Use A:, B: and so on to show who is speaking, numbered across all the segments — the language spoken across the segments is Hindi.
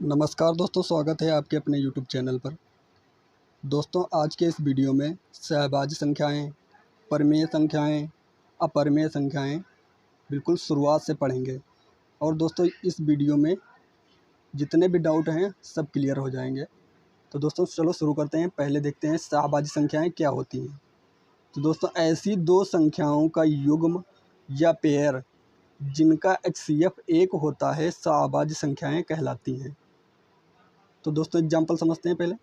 A: नमस्कार दोस्तों, स्वागत है आपके अपने YouTube चैनल पर। दोस्तों, आज के इस वीडियो में सहभाज्य संख्याएं, परिमेय संख्याएं, अपरिमेय संख्याएं बिल्कुल शुरुआत से पढ़ेंगे। और दोस्तों, इस वीडियो में जितने भी डाउट हैं सब क्लियर हो जाएंगे। तो दोस्तों चलो शुरू करते हैं। पहले देखते हैं सहभाज्य संख्याएं क्या होती हैं। तो दोस्तों, ऐसी दो संख्याओं का युग्म या पेयर जिनका HCF 1 होता है सहभाज्य संख्याएं कहलाती हैं। तो दोस्तों एग्जाम्पल समझते हैं पहले।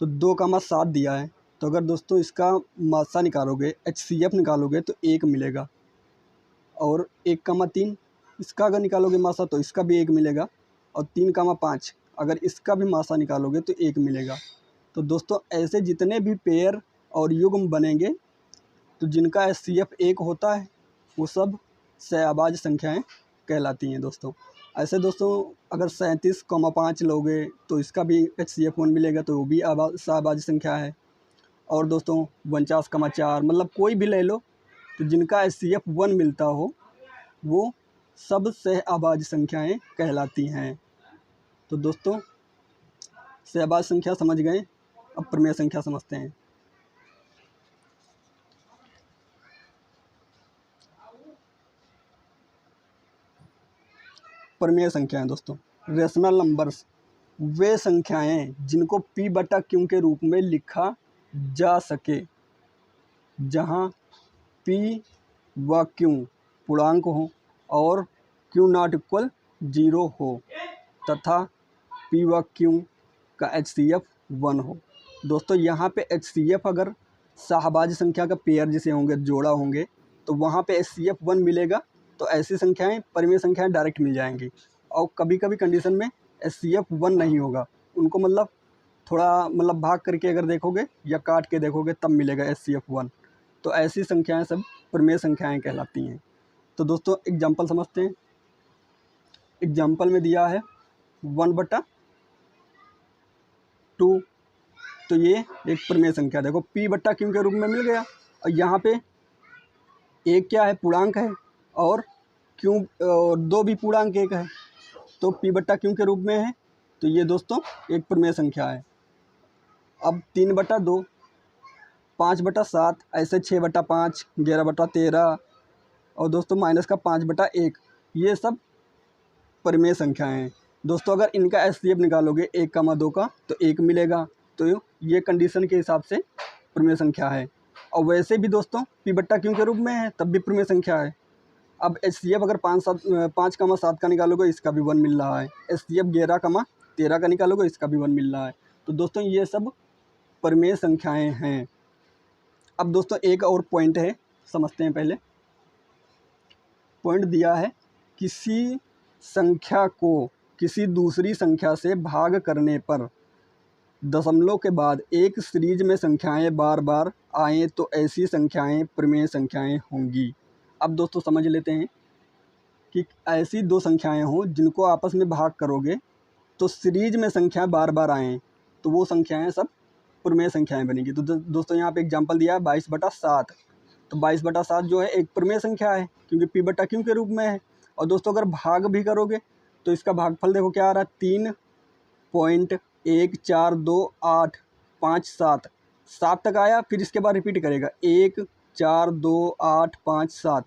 A: तो 2,7 दिया है, तो अगर दोस्तों इसका मासा निकालोगे, HCF निकालोगे तो 1 मिलेगा। और 1,3 इसका अगर निकालोगे मासा तो इसका भी 1 मिलेगा। और 3,5 अगर इसका भी मासा निकालोगे तो 1 मिलेगा। तो दोस्तों ऐसे जितने भी पेयर और युग्म बनेंगे तो जिनका HCF 1 होता है वो सब सहभाज्य संख्याएं कहलाती हैं दोस्तों। ऐसे दोस्तों अगर 37,5 लोगे तो इसका भी HCF 1 मिलेगा, तो वो भी सहभाज्य संख्या है। और दोस्तों 49,4 मतलब कोई भी ले लो, तो जिनका HCF 1 मिलता हो वो सब सहभाज्य संख्याएं कहलाती हैं। तो दोस्तों सहभाज्य संख्या समझ गए, अब परिमेय संख्या समझते हैं। परिमेय संख्याएं दोस्तों, रेशनल नंबर्स वे संख्याएं जिनको P/Q के रूप में लिखा जा सके, जहां P व Q पूर्णांक हो और Q ≠ 0 हो तथा P व Q का HCF 1 हो। दोस्तों यहाँ पे HCF अगर सहभाज्य संख्या का पेयर जिसे होंगे, जोड़ा होंगे, तो वहाँ पे HCF 1 मिलेगा। तो ऐसी संख्याएं परिमेय संख्याएं डायरेक्ट मिल जाएंगी। और कभी कभी कंडीशन में HCF 1 नहीं होगा, उनको मतलब थोड़ा मतलब भाग करके अगर देखोगे या काट के देखोगे तब मिलेगा HCF 1। तो ऐसी संख्याएं सब परिमेय संख्याएं कहलाती हैं। तो दोस्तों एग्जाम्पल समझते हैं। एग्जाम्पल में दिया है 1/2, तो ये एक परिमेय संख्या, देखो P/Q के रूप में मिल गया। और यहाँ पे एक क्या है, पूर्णांक है, और Q 2 भी पूर्णांक 1 है, तो P/Q के रूप में है। तो ये दोस्तों एक परिमेय संख्या है। अब 3/2, 5/7, ऐसे 6/5, 11/13 और दोस्तों माइनस का 5/1, ये सब परिमेय संख्याएं हैं। दोस्तों अगर इनका HCF निकालोगे 1,2 का तो 1 मिलेगा। तो ये कंडीशन के हिसाब से परिमेय संख्या है। और वैसे भी दोस्तों P/Q के रूप में है तब भी परिमेय संख्या है। अब HCF अगर 5,7 का निकालोगे इसका भी 1 मिल रहा है। HCF 11,13 का निकालोगे इसका भी 1 मिल रहा है। तो दोस्तों ये सब परिमेय संख्याएं हैं। अब दोस्तों एक और पॉइंट है, समझते हैं पहले। पॉइंट दिया है, किसी संख्या को किसी दूसरी संख्या से भाग करने पर दशमलव के बाद एक सीरीज में संख्याएं बार बार आएँ तो ऐसी संख्याएं परिमेय संख्याएं होंगी। अब दोस्तों समझ लेते हैं कि ऐसी दो संख्याएं हों जिनको आपस में भाग करोगे तो सीरीज में संख्याएं बार बार आएँ तो वो संख्याएं सब परिमेय संख्याएं बनेगी। तो दोस्तों यहाँ पे एग्जांपल दिया है 22/7। तो 22/7 जो है एक परिमेय संख्या है क्योंकि P/Q के रूप में है। और दोस्तों अगर भाग भी करोगे तो इसका भागफल देखो क्या आ रहा है, 3.142857 7 तक आया, फिर इसके बाद रिपीट करेगा 1428557,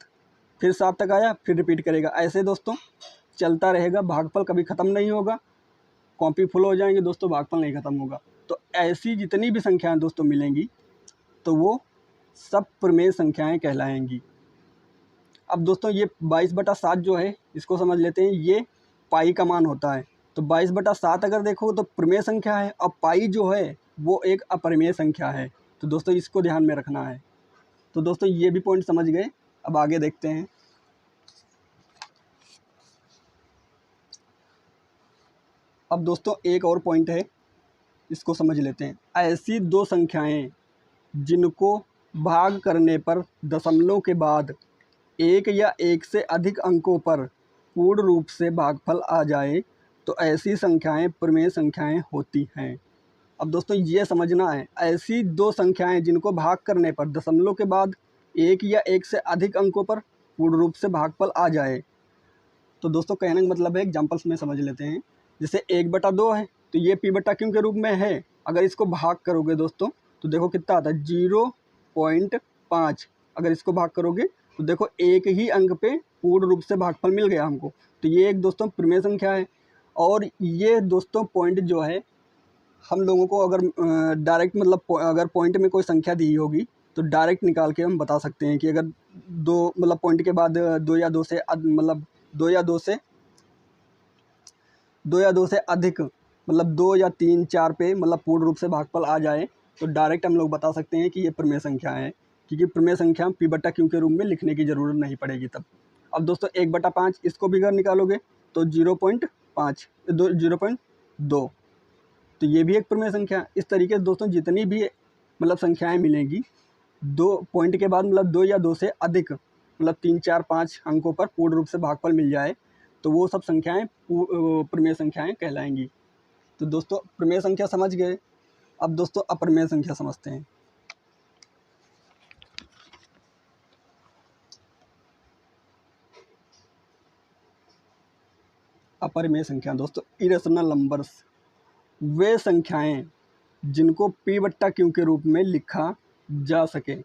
A: फिर 7 तक आया, फिर रिपीट करेगा। ऐसे दोस्तों चलता रहेगा, भागफल कभी ख़त्म नहीं होगा। कॉपी फुल हो जाएंगे दोस्तों, भागफल नहीं ख़त्म होगा। तो ऐसी जितनी भी संख्याएं दोस्तों मिलेंगी तो वो सब परिमेय संख्याएं कहलाएंगी। अब दोस्तों ये 22/7 जो है इसको समझ लेते हैं, ये पाई का मान होता है। तो 22/7 अगर देखो तो परिमेय संख्या है, और पाई जो है वो एक अपरिमेय संख्या है। तो दोस्तों इसको ध्यान में रखना है। तो दोस्तों ये भी पॉइंट समझ गए, अब आगे देखते हैं। अब दोस्तों एक और पॉइंट है, इसको समझ लेते हैं। ऐसी दो संख्याएं जिनको भाग करने पर दशमलव के बाद एक या एक से अधिक अंकों पर पूर्ण रूप से भागफल आ जाए तो ऐसी संख्याएं परिमेय संख्याएं होती हैं। अब दोस्तों ये समझना है, ऐसी दो संख्याएं जिनको भाग करने पर दशमलव के बाद एक या एक से अधिक अंकों पर पूर्ण रूप से भागफल आ जाए। तो दोस्तों कहने का मतलब है, एग्जाम्पल्स में समझ लेते हैं। जैसे 1/2 है तो ये p बट्टा क्यों के रूप में है। अगर इसको भाग करोगे दोस्तों तो देखो कितना आता है 0.5। अगर इसको भाग करोगे तो देखो एक ही अंक पे पूर्ण रूप से भागफल मिल गया हमको। तो ये एक दोस्तों प्रमेय संख्या है। और ये दोस्तों पॉइंट जो है हम लोगों को अगर डायरेक्ट मतलब अगर पॉइंट में कोई संख्या दी होगी तो डायरेक्ट निकाल के हम बता सकते हैं कि अगर दो मतलब पॉइंट के बाद 2 या 2 से मतलब 2 या 2 से अधिक मतलब 2 या 3 4 पे मतलब पूर्ण रूप से भागफल आ जाए तो डायरेक्ट हम लोग बता सकते हैं कि ये प्रमेय संख्या है, क्योंकि प्रमेय संख्या p बट्टा q के रूप में लिखने की ज़रूरत नहीं पड़ेगी तब। अब दोस्तों 1/5 इसको भी अगर निकालोगे तो 0.5 0.2, तो ये भी एक प्रमेय संख्या। इस तरीके से दोस्तों जितनी भी मतलब संख्याएं मिलेंगी 2 पॉइंट के बाद मतलब 2 या 2 से अधिक मतलब 3 4 5 अंकों पर पूर्ण रूप से भागफल मिल जाए तो वो सब संख्याएं प्रमेय संख्याएं कहलाएंगी। तो दोस्तों प्रमेय संख्या समझ गए। अब दोस्तों अप्रमेय संख्या समझते हैं। अप्रमेय संख्या दोस्तों इरेशनल नंबर्स वे संख्याएं जिनको p बट्टा q के रूप में लिखा जा सके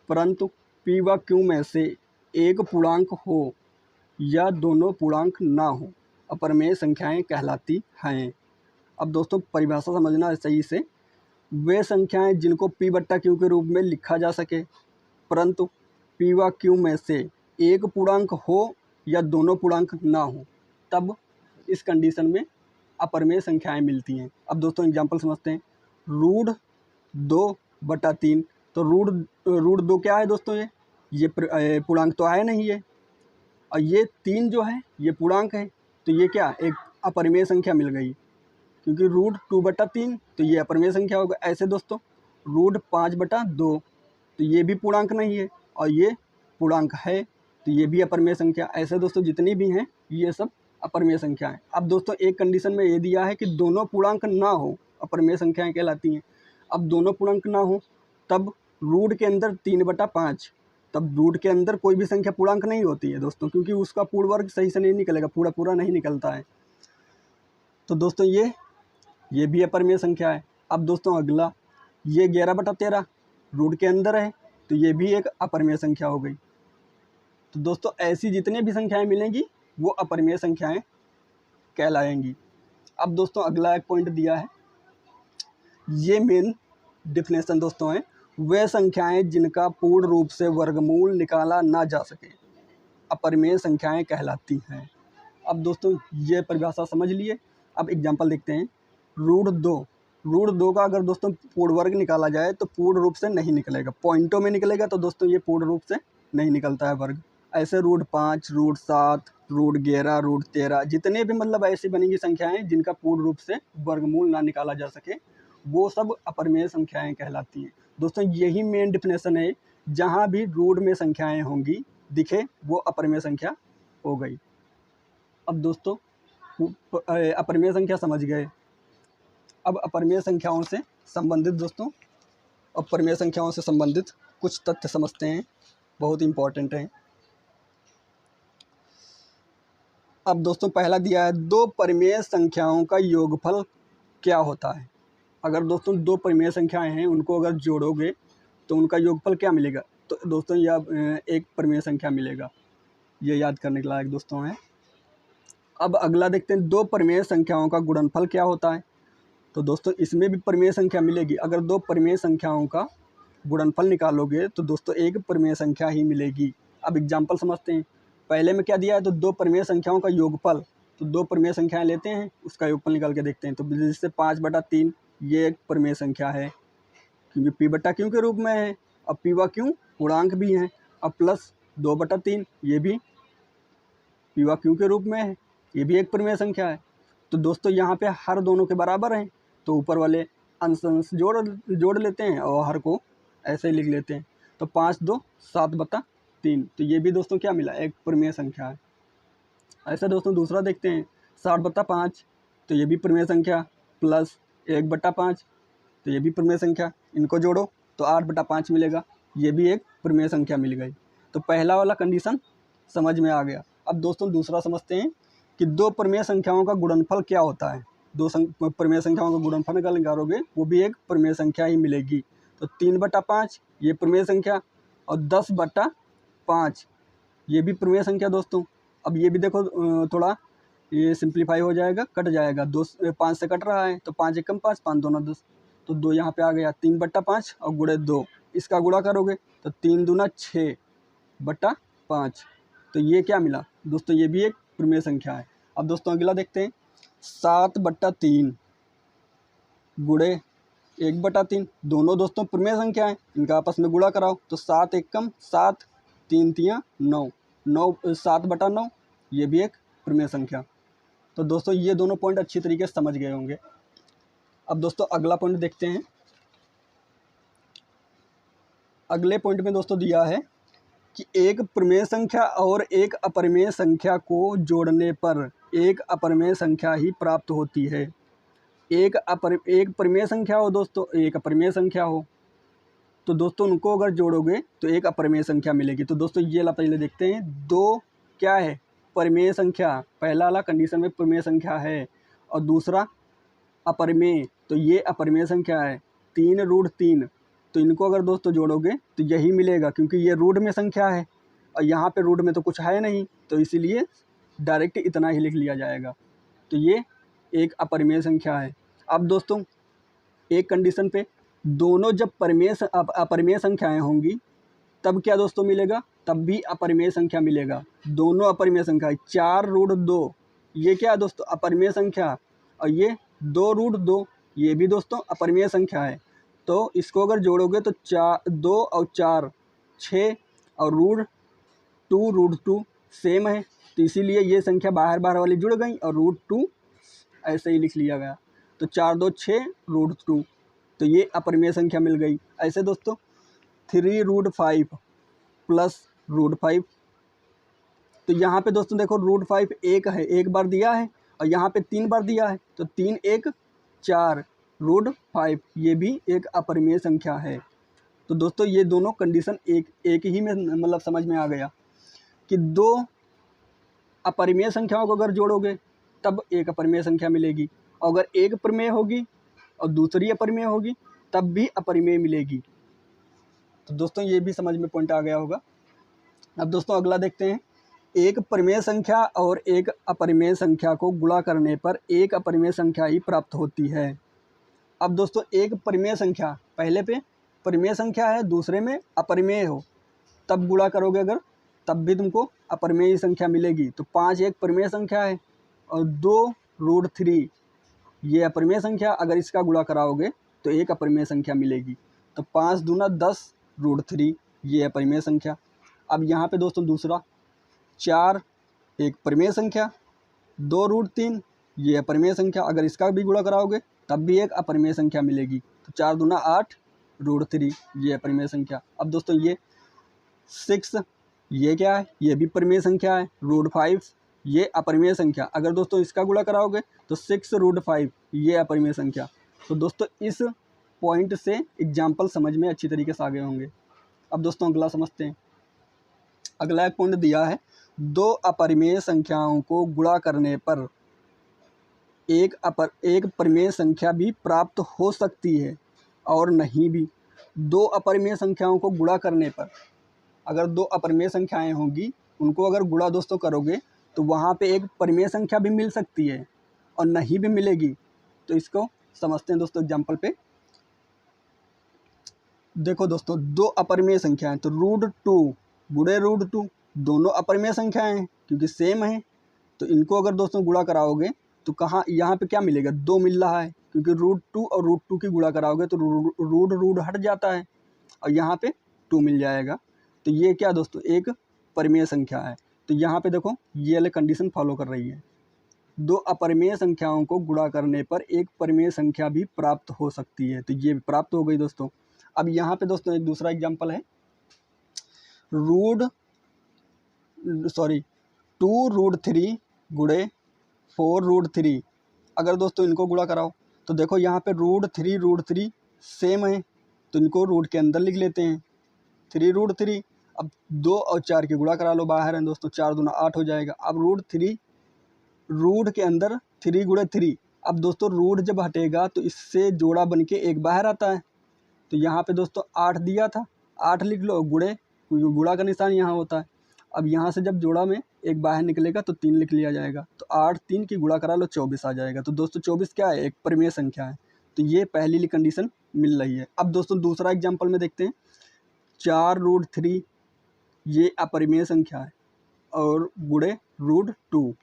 A: परंतु p व q में से एक पूर्णांक हो या दोनों पूर्णांक ना हो, अप्रमेय संख्याएं कहलाती हैं। अब दोस्तों परिभाषा समझना है सही से। वे संख्याएं जिनको p बट्टा q के रूप में लिखा जा सके परंतु p व q में से एक पूर्णांक हो या दोनों पूर्णांक ना हो, तब इस कंडीशन में अप्रमेय संख्याएं मिलती हैं। अब दोस्तों एग्जांपल समझते हैं। √2/3, तो रूट 2 क्या है दोस्तों, ये पूर्णांक तो है नहीं है, और ये 3 जो है ये पूर्णांक है, तो ये क्या एक अप्रमेय संख्या मिल गई, क्योंकि √2/3 तो ये अप्रमेय संख्या होगा। ऐसे दोस्तों √5/2 तो ये भी पूर्णांक नहीं है और ये पूर्णांक है, तो ये भी अप्रमेय संख्या। ऐसे दोस्तों जितनी भी हैं ये सब अप्रमेय संख्या है। अब दोस्तों एक कंडीशन में ये दिया है कि दोनों पूर्णांक ना हो, अप्रमेय संख्याएं कहलाती हैं। अब दोनों पूर्णांक ना हो तब रूट के अंदर 3/5, तब रूट के अंदर कोई भी संख्या पूर्णांक नहीं होती है दोस्तों, क्योंकि उसका पूर्ण वर्ग सही से नहीं निकलेगा, पूरा पूरा नहीं निकलता है। तो दोस्तों ये भी अप्रमेय संख्या है। अब दोस्तों अगला ये 11/13 रूट के अंदर है, तो ये भी एक अप्रमेय संख्या हो गई। तो दोस्तों ऐसी जितनी भी संख्याएं मिलेंगी वो अप्रमेय संख्याएं कहलाएंगी। अब दोस्तों अगला एक पॉइंट दिया है, ये मेन डिफिनेशन दोस्तों है, वे संख्याएं जिनका पूर्ण रूप से वर्गमूल निकाला ना जा सके अप्रमेय संख्याएं कहलाती हैं। अब दोस्तों ये परिभाषा समझ लिए। अब एग्जांपल देखते हैं। √2 का अगर दोस्तों पूर्ण वर्ग निकाला जाए तो पूर्ण रूप से नहीं निकलेगा, पॉइंटों में निकलेगा, तो दोस्तों ये पूर्ण रूप से नहीं निकलता है वर्ग। ऐसे √5, √7, √11, √13 जितने भी मतलब ऐसी बनेंगी संख्याएं जिनका पूर्ण रूप से वर्गमूल ना निकाला जा सके वो सब अप्रमेय संख्याएं कहलाती हैं। दोस्तों यही मेन डिफिनेशन है, जहाँ भी रूट में संख्याएं होंगी दिखे वो अप्रमेय संख्या हो गई। अब दोस्तों अप्रमेय संख्या समझ गए। अब अप्रमेय संख्याओं से संबंधित दोस्तों अप्रमेय संख्याओं से संबंधित कुछ तथ्य समझते हैं, बहुत इंपॉर्टेंट हैं। अब दोस्तों पहला दिया है, दो प्रमेय संख्याओं का योगफल क्या होता है। अगर दोस्तों दो प्रमेय संख्याएं हैं उनको अगर जोड़ोगे तो उनका योगफल क्या मिलेगा, तो दोस्तों यह एक प्रमेय संख्या मिलेगा। ये याद करने के लायक दोस्तों है। अब अगला देखते हैं, दो प्रमेय संख्याओं का गुणनफल क्या होता है। तो दोस्तों इसमें भी प्रमेय संख्या मिलेगी। अगर दो प्रमेय संख्याओं का गुणनफल निकालोगे तो दोस्तों एक प्रमेय संख्या ही मिलेगी। अब एग्जाम्पल समझते हैं। पहले में क्या दिया है, तो दो प्रमेय संख्याओं का योगफल, तो दो प्रमेय संख्याएं लेते हैं उसका योगफल निकाल के देखते हैं। तो जैसे 5/3 ये एक प्रमेय संख्या है क्योंकि p/q के रूप में है, अब p व q पूर्णांक भी हैं। अब प्लस 2/3 ये भी p व q के रूप में है, ये भी एक प्रमेय संख्या है। तो दोस्तों यहाँ पे हर दोनों के बराबर हैं, तो ऊपर वाले अंश जोड़ लेते हैं और हर को ऐसे ही लिख लेते हैं। तो 5 2 7/3, तो ये भी दोस्तों क्या मिला, एक प्रमेय संख्या है। ऐसे दोस्तों दूसरा देखते हैं, 60/5, तो ये भी प्रमेय संख्या, प्लस 1/5, तो ये भी प्रमेय संख्या। इनको जोड़ो तो 8/5 मिलेगा, ये भी एक प्रमेय संख्या मिल गई। तो पहला वाला कंडीशन समझ में आ गया। अब दोस्तों दूसरा समझते हैं कि दो प्रमेय संख्याओं का गुणनफल क्या होता है। प्रमेय संख्याओं का गुणनफल निकालोगे वो भी एक प्रमेय संख्या ही मिलेगी। तो 3/5 ये प्रमेय संख्या और 10/5 ये भी प्रमेय संख्या दोस्तों। अब ये भी देखो थोड़ा ये सिंप्लीफाई हो जाएगा, कट जाएगा, 5 से कट रहा है तो 5 एकम 5, 5 दूना 10, तो 2 यहाँ पे आ गया। 3/5 और गुणे 2, इसका गुणा करोगे तो 3 दूना 6/5। तो ये क्या मिला दोस्तों, ये भी एक प्रमेय संख्या है। अब दोस्तों अगला देखते हैं, 7/3 गुणे 1/3, दोनों दोस्तों प्रमेय संख्या है, इनका आपस में गुणा कराओ तो 7 एकम 7, 3 तियाँ 9, 7/9 ये भी एक प्रमेय संख्या। तो दोस्तों ये दोनों पॉइंट अच्छी तरीके से समझ गए होंगे। अब दोस्तों अगला पॉइंट देखते हैं। अगले पॉइंट में दोस्तों दिया है कि एक प्रमेय संख्या और एक अपरिमेय संख्या को जोड़ने पर एक अपरिमेय संख्या ही प्राप्त होती है। एक प्रमेय संख्या हो दोस्तों, एक अपरिमेय संख्या हो, तो दोस्तों उनको अगर जोड़ोगे तो एक अपरिमेय संख्या मिलेगी। तो दोस्तों ये ला पहले देखते हैं, दो क्या है परिमेय संख्या, पहला वाला कंडीशन में प्रमेय संख्या है और दूसरा अपरिमेय, तो ये अपरिमेय संख्या है। 3√3, तो इनको अगर दोस्तों जोड़ोगे तो यही मिलेगा, क्योंकि ये रूट में संख्या है और यहाँ पे रूट में तो कुछ है नहीं, तो इसीलिए डायरेक्ट इतना ही लिख लिया जाएगा। तो ये एक अपरिमेय संख्या है। अब दोस्तों एक कंडीशन पे दोनों जब अपरिमेय संख्याएं होंगी तब क्या दोस्तों मिलेगा, तब भी अपरिमेय संख्या मिलेगा। दोनों अपरिमेय संख्या, 4√2 ये क्या है दोस्तों अपरिमेय संख्या, और ये 2√2 ये भी दोस्तों अपरिमेय संख्या है। तो इसको अगर जोड़ोगे तो 2 और 4 6 और √2 सेम है, तो इसीलिए ये संख्या बाहर बाहर वाली जुड़ गई और √2 ऐसे ही लिख लिया गया। तो 4 2 6 √2, तो ये अपरिमेय संख्या मिल गई। ऐसे दोस्तों 3√5 प्लस √5, तो यहाँ पे दोस्तों देखो √5 एक है, एक बार दिया है, और यहाँ पे 3 बार दिया है, तो 3 1 4 √5 ये भी एक अपरिमेय संख्या है। तो दोस्तों ये दोनों कंडीशन एक ही में मतलब समझ में आ गया कि दो अपरिमेय संख्याओं को अगर जोड़ोगे तब एक अपरिमेय संख्या मिलेगी, और अगर एक प्रमेय होगी और दूसरी अपरिमेय होगी तब भी अपरिमेय मिलेगी। तो दोस्तों ये भी समझ में पॉइंट आ गया होगा। अब दोस्तों अगला देखते हैं, एक प्रमेय संख्या और एक अपरिमेय संख्या को गुणा करने पर एक अपरिमेय संख्या ही प्राप्त होती है। अब दोस्तों एक परिमेय संख्या, पहले पे परिमेय संख्या है, दूसरे में अपरिमेय हो, तब गुणा करोगे अगर तब भी तुमको अपरिमेय संख्या मिलेगी। तो 5 एक परिमेय संख्या है और 2√3 ये अपरिमेय संख्या, अगर इसका गुणा कराओगे तो एक अपरिमेय संख्या मिलेगी। तो 5 दूना 10 √3 ये अपरिमेय संख्या। अब यहाँ पे दोस्तों दूसरा 4 एक परिमेय संख्या, 2√3 ये अपरिमेय संख्या, अगर इसका भी गुणा कराओगे तब भी एक अपरिमेय संख्या मिलेगी। तो 4 दूना 8 √3 ये अपरिमेय संख्या। अब दोस्तों ये 6 ये क्या है, ये भी परिमेय संख्या है। √5 ये अपरिमेय संख्या, अगर दोस्तों इसका गुणा कराओगे तो 6√5 ये अपरिमेय संख्या। तो दोस्तों इस पॉइंट से एग्जाम्पल समझ में अच्छी तरीके से आ गए होंगे। अब दोस्तों अगला समझते हैं। अगला एक पॉइंट दिया है, दो अपरिमेय संख्याओं को गुणा करने पर एक परिमेय संख्या भी प्राप्त हो सकती है और नहीं भी। दो अपरिमेय संख्याओं को गुणा करने पर, अगर दो अपरिमेय संख्याएं होंगी उनको अगर गुणा दोस्तों करोगे तो वहाँ पे एक परिमेय संख्या भी मिल सकती है और नहीं भी मिलेगी। तो इसको समझते हैं दोस्तों एग्जाम्पल पे। देखो दोस्तों दो अपरिमेय संख्याएं, तो √2 गुणे √2 दोनों अपरिमेय संख्याएं हैं क्योंकि सेम है, तो इनको अगर दोस्तों गुणा कराओगे तो कहाँ यहाँ पे क्या मिलेगा, 2 मिल रहा है, क्योंकि √2 और √2 की गुणा कराओगे तो रूट हट जाता है और यहाँ पे 2 मिल जाएगा। तो ये क्या दोस्तों एक परिमेय संख्या है। तो यहाँ पे देखो ये वाले कंडीशन फॉलो कर रही है, दो अपरिमेय संख्याओं को गुणा करने पर एक परिमेय संख्या भी प्राप्त हो सकती है। तो ये प्राप्त हो गई दोस्तों। अब यहाँ पे दोस्तों एक दूसरा एग्जाम्पल है, 2√3 गुणे 4√3, अगर दोस्तों इनको गुणा कराओ तो देखो यहाँ पे √3 सेम है, तो इनको रूट के अंदर लिख लेते हैं 3√3। अब 2 और 4 की गुणा करा लो, बाहर हैं दोस्तों, 4 दूना 8 हो जाएगा। अब √3 रूट के अंदर 3 गुणे 3। अब दोस्तों रूट जब हटेगा तो इससे जोड़ा बन के 1 बाहर आता है। तो यहाँ पे दोस्तों 8 दिया था, 8 लिख लो, गुणे, क्योंकि गुणा का निशान यहाँ होता है। अब यहाँ से जब जोड़ा में 1 बाहर निकलेगा तो 3 लिख लिया जाएगा। तो 8 3 की गुणा करा लो, 24 आ जाएगा। तो दोस्तों 24 क्या है, एक परिमेय संख्या है। तो ये पहली कंडीशन मिल रही है। अब दोस्तों दूसरा एग्जाम्पल में देखते हैं। 4√3 ये अपरिमेय संख्या है, और गुणे √2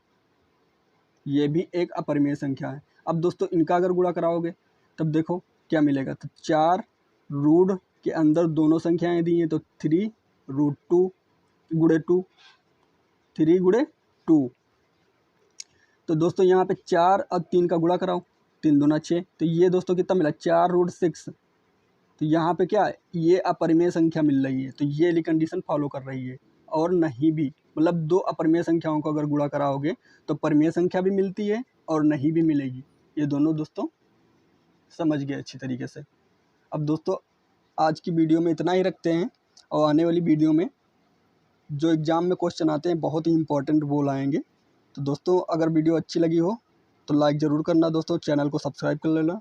A: ये भी एक अपरिमेय संख्या है। अब दोस्तों इनका अगर गुणा कराओगे तब देखो क्या मिलेगा। तो 4 रूट के अंदर दोनों संख्याएं दी हैं, तो 3√2 गुणे 2, 3 गुणे 2। तो दोस्तों यहाँ पे 4 और 3 का गुणा कराओ, 3 दूना 6। तो ये दोस्तों कितना मिला, 4√6। तो यहाँ पे क्या है, ये अपरिमेय संख्या मिल रही है। तो ये वाली कंडीशन फॉलो कर रही है। और नहीं भी, मतलब दो अपरिमेय संख्याओं को अगर गुणा कराओगे तो परिमेय संख्या भी मिलती है और नहीं भी मिलेगी। ये दोनों दोस्तों समझ गए अच्छी तरीके से। अब दोस्तों आज की वीडियो में इतना ही रखते हैं, और आने वाली वीडियो में जो एग्ज़ाम में क्वेश्चन आते हैं बहुत ही इंपॉर्टेंट वो लाएंगे। तो दोस्तों अगर वीडियो अच्छी लगी हो तो लाइक ज़रूर करना दोस्तों, चैनल को सब्सक्राइब कर लेना।